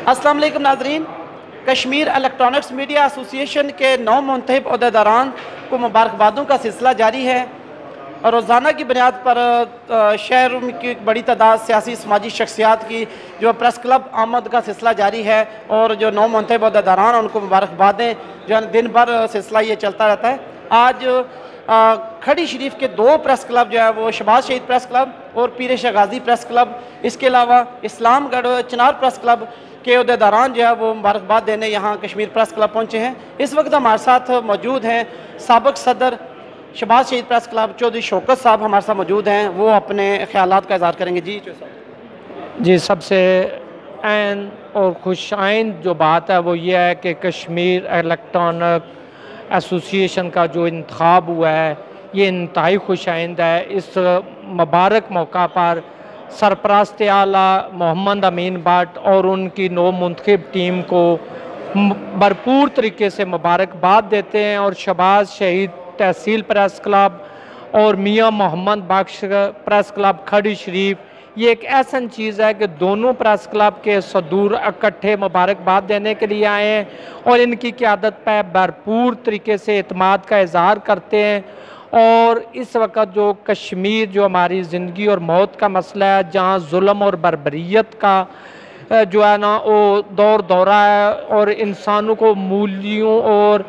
अस्सलाम वालेकुम नाज़रीन। कश्मीर इलेक्ट्रॉनिक्स मीडिया एसोसिएशन के 9 मुंतखब अहदेदारान को मुबारकबादों का सिलसिला जारी है और रोज़ाना की बुनियाद पर शहर की एक बड़ी तादाद सियासी समाजी शख्सियात की जो प्रेस क्लब आमद का सिलसिला जारी है और जो 9 मुंतखब अहदेदारान उनको मुबारकबादें जो है दिन भर सिलसिला ये चलता रहता है। आज खड़ी शरीफ के 2 प्रेस क्लब जो है वो शहबाज शहीद प्रेस क्लब और पीर शाह गाजी प्रेस क्लब, इसके अलावा इस्लामगढ़ चिनार प्रेस क्लब के अहदेदारान जो है वो मुबारकबाद देने यहाँ कश्मीर प्रेस क्लब पहुँचे हैं। इस वक्त हमारे साथ मौजूद हैं साबिक़ सदर शहबाज शहीद प्रेस क्लब चौधरी शौकत साहब हमारे साथ मौजूद हैं, वो अपने ख्यालात का इज़हार करेंगे। जी, सबसे ऐन और खुश आइन जो बात है वो ये है कि कश्मीर इलेक्ट्रॉनिक एसोसिएशन का जो इंतखाब हुआ है ये इंतहाई खुश आइंद है। इस मुबारक मौका पर सरपरस्त आला मोहम्मद अमीन भट्ट और उनकी 9 मुंतखब टीम को भरपूर तरीके से मुबारकबाद देते हैं और शहबाज शहीद तहसील प्रेस क्लब और मियाँ मोहम्मद बख्श प्रेस क्लब खड़ी शरीफ ये एक ऐसा चीज़ है कि दोनों प्रेस क्लब के सदूर इकट्ठे मुबारकबाद देने के लिए आए हैं और इनकी क़यादत पर भरपूर तरीके से एतमाद का इजहार करते हैं। और इस वक्त जो कश्मीर जो हमारी ज़िंदगी और मौत का मसला है, जहाँ जुल्म और बर्बरियत का जो है ना वो दौरा है और इंसानों को मूलियों और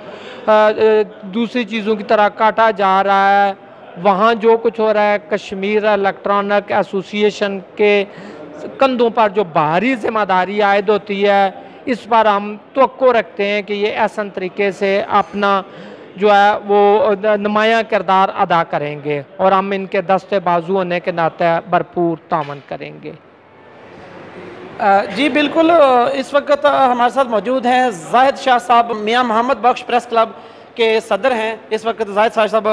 दूसरी चीज़ों की तरह काटा जा रहा है, वहाँ जो कुछ हो रहा है कश्मीर इलेक्ट्रॉनिक एसोसिएशन के कंधों पर जो बाहरी जिम्मेदारी आयद होती है, इस पर हम तवक्को रखते हैं कि ये ऐसा तरीके से अपना जो है वो नुमायाँ किरदार अदा करेंगे और हम इनके दस्ते बाजू होने के नाते भरपूर तामन करेंगे। जी बिल्कुल, इस वक्त हमारे साथ मौजूद हैं जाहिद शाह साहब, मियाँ मोहम्मद बख्श प्रेस क्लब के सदर हैं। इस वक्त जाहिद शाह साहब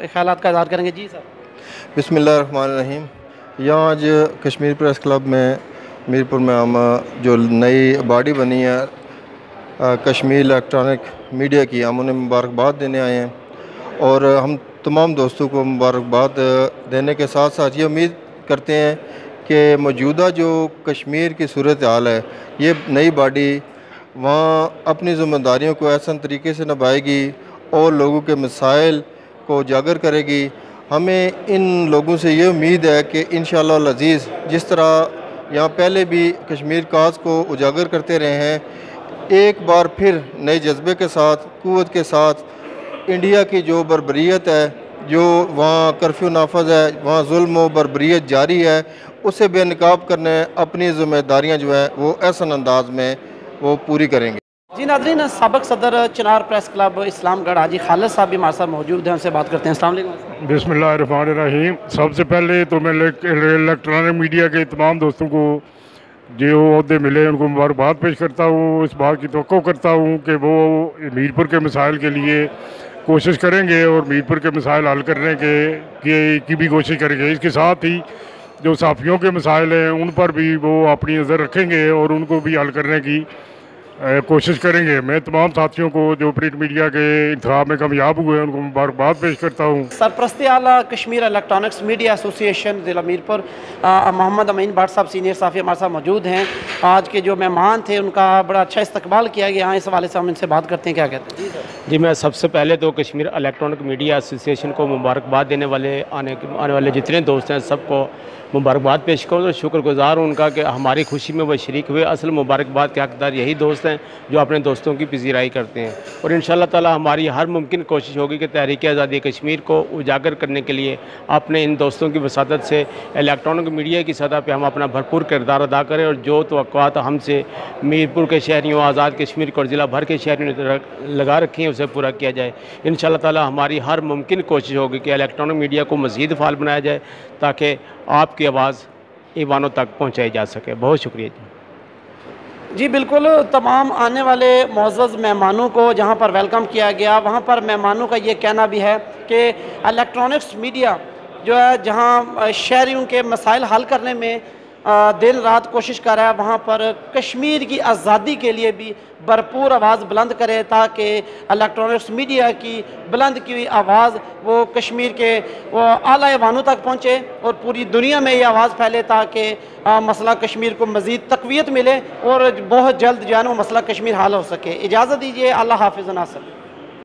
ख्यालात का इज़हार करेंगे। जी सर। बिस्मिल्लाहिर्रहमानिर्रहीम। यहाँ आज कश्मीर प्रेस क्लब में मीरपुर में हम जो नई बॉडी बनी है कश्मीर इलेक्ट्रॉनिक मीडिया की, हम उन्हें मुबारकबाद देने आए हैं और हम तमाम दोस्तों को मुबारकबाद देने के साथ साथ ये उम्मीद करते हैं कि मौजूदा जो कश्मीर की सूरत हाल है, ये नई बॉडी वहाँ अपनी ज़िम्मेदारियों को ऐसा तरीके से निभाएगी और लोगों के मसाइल को उजागर करेगी। हमें इन लोगों से ये उम्मीद है कि इंशाअल्लाह अज़ीज़ जिस तरह यहाँ पहले भी कश्मीर काज को उजागर करते रहे हैं, एक बार फिर नए जज्बे के साथ, क़ुव्वत के साथ इंडिया की जो बर्बरियत है, जो वहाँ कर्फ्यू नाफज है, वहाँ जुल्म व बर्बरियत जारी है, उसे बेनकाब करने अपनी ज़िम्मेदारियाँ जो हैं वो ऐसा अंदाज में वो पूरी करेंगे। जी नाज़रीन, साबिक़ सदर चिनार प्रेस क्लब इस्लामगढ़ हाजी खालिद साहब भी हमारे साथ मौजूद हैं, उनसे बात करते हैं। अस्सलाम वालेकुम। बिस्मिल्लाहिर्रहमानिर्रहीम। सबसे पहले तो मैं इलेक्ट्रॉनिक मीडिया के तमाम दोस्तों को जो ओहदे मिले उनको मुबारकबाद पेश करता हूँ। इस बात की तवक्को करता हूँ कि वो मीरपुर के मसाइल के लिए कोशिश करेंगे और मीरपुर के मसाइल हल करने की भी कोशिश करेंगे। इसके साथ ही जो साफ़ियों के मसाइल हैं उन पर भी वो अपनी नज़र रखेंगे और उनको भी हल करने की कोशिश करेंगे। मैं तमाम साथियों को जो प्रिंट मीडिया के इंतखाब में कामयाब हुए हैं उनको मुबारकबाद पेश करता हूँ। सरपरस्त आला कश्मीर इलेक्ट्रॉनिक्स मीडिया एसोसिएशन ज़िला मीरपुर मोहम्मद अमीन भट्ट साहब सीनियर साफ़ी हमारे साथ मौजूद हैं। आज के जो मेहमान थे उनका बड़ा अच्छा इस्तकबाल किया गया। यहाँ इस हवाले से हम इनसे बात करते हैं, क्या कहते हैं। जी, मैं सबसे पहले तो कश्मीर इलेक्ट्रॉनिक मीडिया एसोसिएशन को मुबारकबाद देने वाले आने वाले जितने दोस्त हैं सबको मुबारकबाद पेश करूँ और शुक्रगुज़ार हूँ उनका कि हमारी खुशी में वो शरीक हुए। असल मुबारकबाद के हकदार यही दोस्त हैं जो अपने दोस्तों की पजीराई करते हैं और इंशाअल्लाह ताला हमारी हर मुमकिन कोशिश होगी कि तहरीक आज़ादी कश्मीर को उजागर करने के लिए अपने इन दोस्तों की वसादत से इलेक्ट्रॉनिक मीडिया की सतह पर हम अपना भरपूर किरदार अदा करें और जो तवक्कुआत हमसे मीरपुर के शहरियों, आज़ाद कश्मीर को और ज़िला भर के शहरियों ने लगा रखी हैं उसे पूरा किया जाए। इंशाअल्लाह ताला हमारी हर मुमकिन कोशिश होगी कि इलेक्ट्रॉनिक मीडिया को मज़ीद फ़ाल बनाया जाए ताकि आपकी आवाज़ ईवानों तक पहुँचाई जा सके। बहुत शुक्रिया जी। जी बिल्कुल, तमाम आने वाले मुअज़्ज़ज़ मेहमानों को जहाँ पर वेलकम किया गया, वहाँ पर मेहमानों का ये कहना भी है कि इलेक्ट्रॉनिक्स मीडिया जो है जहाँ शहरियों के मसाइल हल करने में दिन रात कोशिश कर रहा है वहाँ पर कश्मीर की आज़ादी के लिए भी भरपूर आवाज़ बुलंद करे, ताकि इलेक्ट्रॉनिक्स मीडिया की बुलंद की हुई आवाज़ वो कश्मीर के वो आला ऐवानों तक पहुँचे और पूरी दुनिया में ये आवाज़ फैले, ताकि मसला कश्मीर को मज़ीद तक़वियत मिले और बहुत जल्द जो है ना मसला कश्मीर हल हो सके। इजाज़त दीजिए, अल्लाह हाफ़िज़ नासिर।